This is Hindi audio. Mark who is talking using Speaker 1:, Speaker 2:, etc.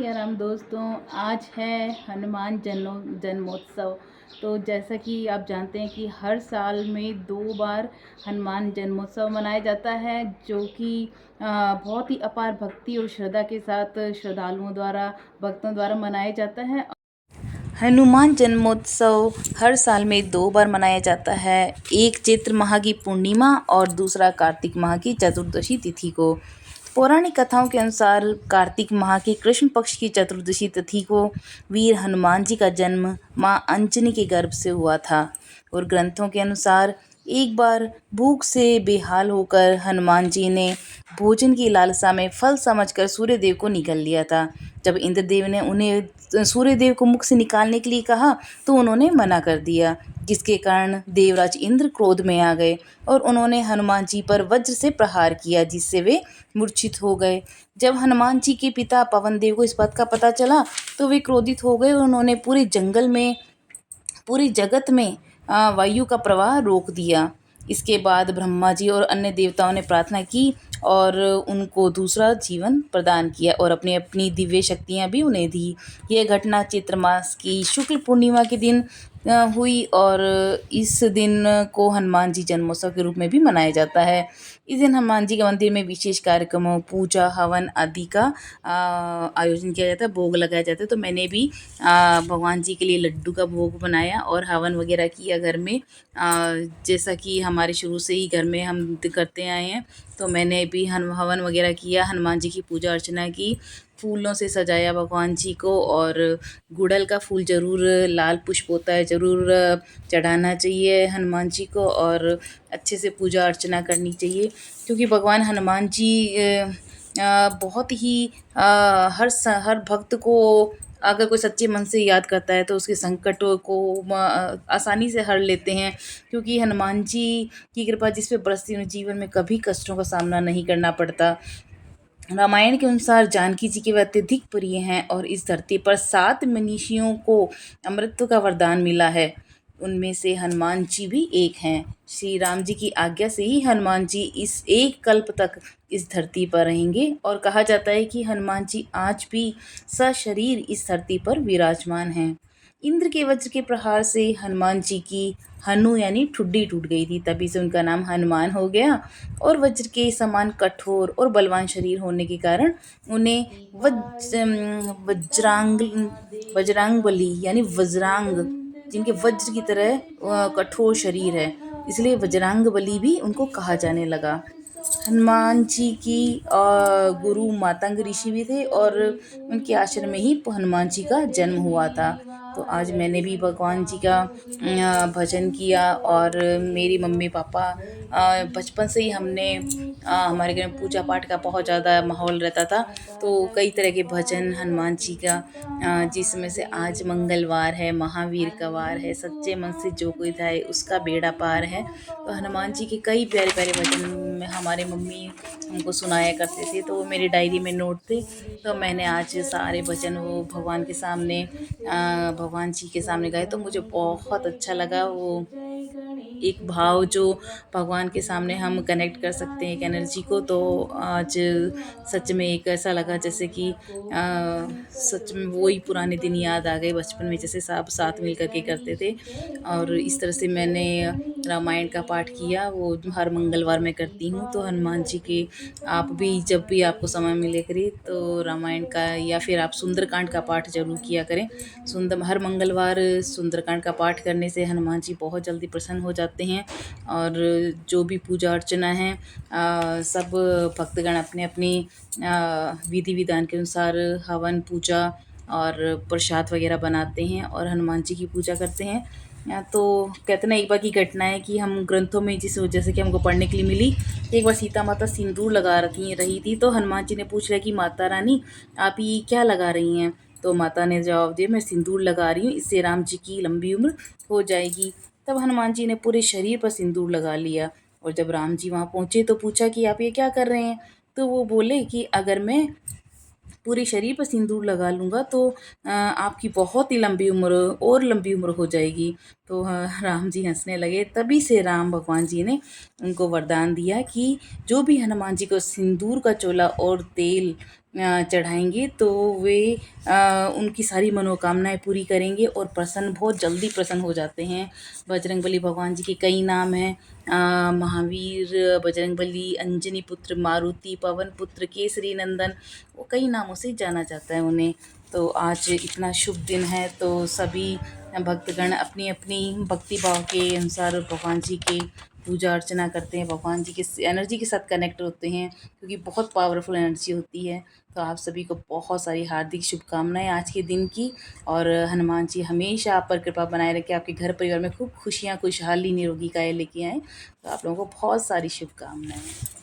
Speaker 1: सिया राम दोस्तों। आज है हनुमान जन्मोत्सव। तो जैसा कि आप जानते हैं कि हर साल में 2 बार हनुमान जन्मोत्सव मनाया जाता है, जो कि बहुत ही अपार भक्ति और श्रद्धा के साथ श्रद्धालुओं द्वारा, भक्तों द्वारा मनाया जाता है। हनुमान जन्मोत्सव हर साल में 2 बार मनाया जाता है, एक चैत्र माह की पूर्णिमा और दूसरा कार्तिक माह की चतुर्दशी तिथि को। पौराणिक कथाओं के अनुसार कार्तिक माह की कृष्ण पक्ष की चतुर्दशी तिथि को वीर हनुमान जी का जन्म मां अंजनी के गर्भ से हुआ था। और ग्रंथों के अनुसार एक बार भूख से बेहाल होकर हनुमान जी ने भोजन की लालसा में फल समझकर सूर्यदेव को निगल लिया था। जब इंद्रदेव ने उन्हें सूर्यदेव को मुख से निकालने के लिए कहा तो उन्होंने मना कर दिया, जिसके कारण देवराज इंद्र क्रोध में आ गए और उन्होंने हनुमान जी पर वज्र से प्रहार किया, जिससे वे मूर्छित हो गए। जब हनुमान जी के पिता पवन देव को इस बात का पता चला तो वे क्रोधित हो गए और उन्होंने पूरे जंगल में, पूरे जगत में वायु का प्रवाह रोक दिया। इसके बाद ब्रह्मा जी और अन्य देवताओं ने प्रार्थना की और उनको दूसरा जीवन प्रदान किया और अपनी अपनी दिव्य शक्तियाँ भी उन्हें दी। यह घटना चैत्र मास की शुक्ल पूर्णिमा के दिन हुई और इस दिन को हनुमान जी जन्मोत्सव के रूप में भी मनाया जाता है। इस दिन हनुमान जी के मंदिर में विशेष कार्यक्रमों, पूजा, हवन आदि का आयोजन किया जाता है, भोग लगाया जाता है। तो मैंने भी भगवान जी के लिए लड्डू का भोग बनाया और हवन वगैरह किया घर में। जैसा कि हमारे शुरू से ही घर में हम करते आए हैं, तो मैंने भी हवन वगैरह किया, हनुमान जी की पूजा अर्चना की, फूलों से सजाया भगवान जी को। और गुड़हल का फूल ज़रूर, लाल पुष्प होता है, ज़रूर चढ़ाना चाहिए हनुमान जी को और अच्छे से पूजा अर्चना करनी चाहिए, क्योंकि भगवान हनुमान जी बहुत ही हर भक्त को अगर कोई सच्चे मन से याद करता है तो उसके संकटों को आसानी से हर लेते हैं, क्योंकि हनुमान जी की कृपा जिस पे बरसती उन्हें जीवन में कभी कष्टों का सामना नहीं करना पड़ता। रामायण के अनुसार जानकी जी के वे अत्यधिक प्रिय हैं और इस धरती पर 7 मनीषियों को अमृत का वरदान मिला है, उनमें से हनुमान जी भी एक हैं। श्री राम जी की आज्ञा से ही हनुमान जी इस एक कल्प तक इस धरती पर रहेंगे और कहा जाता है कि हनुमान जी आज भी सशरीर इस धरती पर विराजमान हैं। इंद्र के वज्र के प्रहार से हनुमान जी की हनु यानी ठुड्डी टूट गई थी, तभी से उनका नाम हनुमान हो गया। और वज्र के समान कठोर और बलवान शरीर होने के कारण उन्हें वज्रांगबली यानी वज्रांग, जिनके वज्र की तरह कठोर शरीर है, इसलिए वज्रांगबली भी उनको कहा जाने लगा। हनुमान जी की गुरु मातंग ऋषि भी थे और उनके आश्रम में ही हनुमान जी का जन्म हुआ था। तो आज मैंने भी भगवान जी का भजन किया और मेरी मम्मी पापा बचपन से ही हमने हमारे घर में पूजा पाठ का बहुत ज़्यादा माहौल रहता था, तो कई तरह के भजन हनुमान जी का, जिसमें से आज मंगलवार है, महावीर का वार है, सच्चे मन से जो कोई जाए उसका बेड़ा पार है। तो हनुमान जी के कई प्यारे प्यारे भजन में हमारे मम्मी हमको सुनाया करते थे, तो वो मेरी डायरी में नोट थे। तो मैंने आज सारे भजन वो भगवान के सामने, भगवान जी के सामने गाए, तो मुझे बहुत अच्छा लगा। वो एक भाव जो भगवान के सामने हम कनेक्ट कर सकते हैं, एक एनर्जी को, तो आज सच में एक ऐसा लगा जैसे कि सच में वही पुराने दिन याद आ गए, बचपन में जैसे सब साथ मिल कर के करते थे। और इस तरह से मैंने रामायण का पाठ किया, वो हर मंगलवार मैं करती हूँ। तो हनुमान जी के आप भी जब भी आपको समय मिले करिए तो रामायण का या फिर आप सुंदरकांड का पाठ जरूर किया करें। हर मंगलवार सुंदरकांड का पाठ करने से हनुमान जी बहुत जल्दी प्रसन्न हो जाते हैं। और जो भी पूजा अर्चना है, सब भक्तगण अपने अपनी विधि विधान के अनुसार हवन, पूजा और प्रसाद वगैरह बनाते हैं और हनुमान जी की पूजा करते हैं। तो कहते ना, एक बार की घटना है कि हम ग्रंथों में जैसे कि हमको पढ़ने के लिए मिली, एक बार सीता माता सिंदूर लगा रही थी, तो हनुमान जी ने पूछ लिया कि माता रानी आप ये क्या लगा रही हैं। तो माता ने जवाब दिया, मैं सिंदूर लगा रही हूँ, इससे राम जी की लंबी उम्र हो जाएगी। तब हनुमान जी ने पूरे शरीर पर सिंदूर लगा लिया और जब राम जी वहाँ पहुँचे तो पूछा कि आप ये क्या कर रहे हैं। तो वो बोले कि अगर मैं पूरे शरीर पर सिंदूर लगा लूँगा तो आपकी बहुत ही लंबी उम्र और लंबी उम्र हो जाएगी। तो राम जी हंसने लगे। तभी से राम भगवान जी ने उनको वरदान दिया कि जो भी हनुमान जी को सिंदूर का चोला और तेल चढ़ाएंगे तो वे उनकी सारी मनोकामनाएं पूरी करेंगे और प्रसन्न, बहुत जल्दी प्रसन्न हो जाते हैं। बजरंगबली भगवान जी के कई नाम हैं, महावीर, बजरंगबली, अंजनी पुत्र, मारुति, पवन पुत्र, केसरी नंदन, वो कई नामों से जाना जाता है उन्हें। तो आज इतना शुभ दिन है तो सभी भक्तगण अपनी अपनी भक्ति भाव के अनुसार भगवान जी के पूजा अर्चना करते हैं, भगवान जी की एनर्जी के साथ कनेक्ट होते हैं, क्योंकि बहुत पावरफुल एनर्जी होती है। तो आप सभी को बहुत सारी हार्दिक शुभकामनाएं आज के दिन की, और हनुमान जी हमेशा आप पर कृपा बनाए रखें, आपके घर परिवार में खूब खुशियाँ, खुशहाली, निरोगी काया लेके आएँ। तो आप लोगों को बहुत सारी शुभकामनाएं।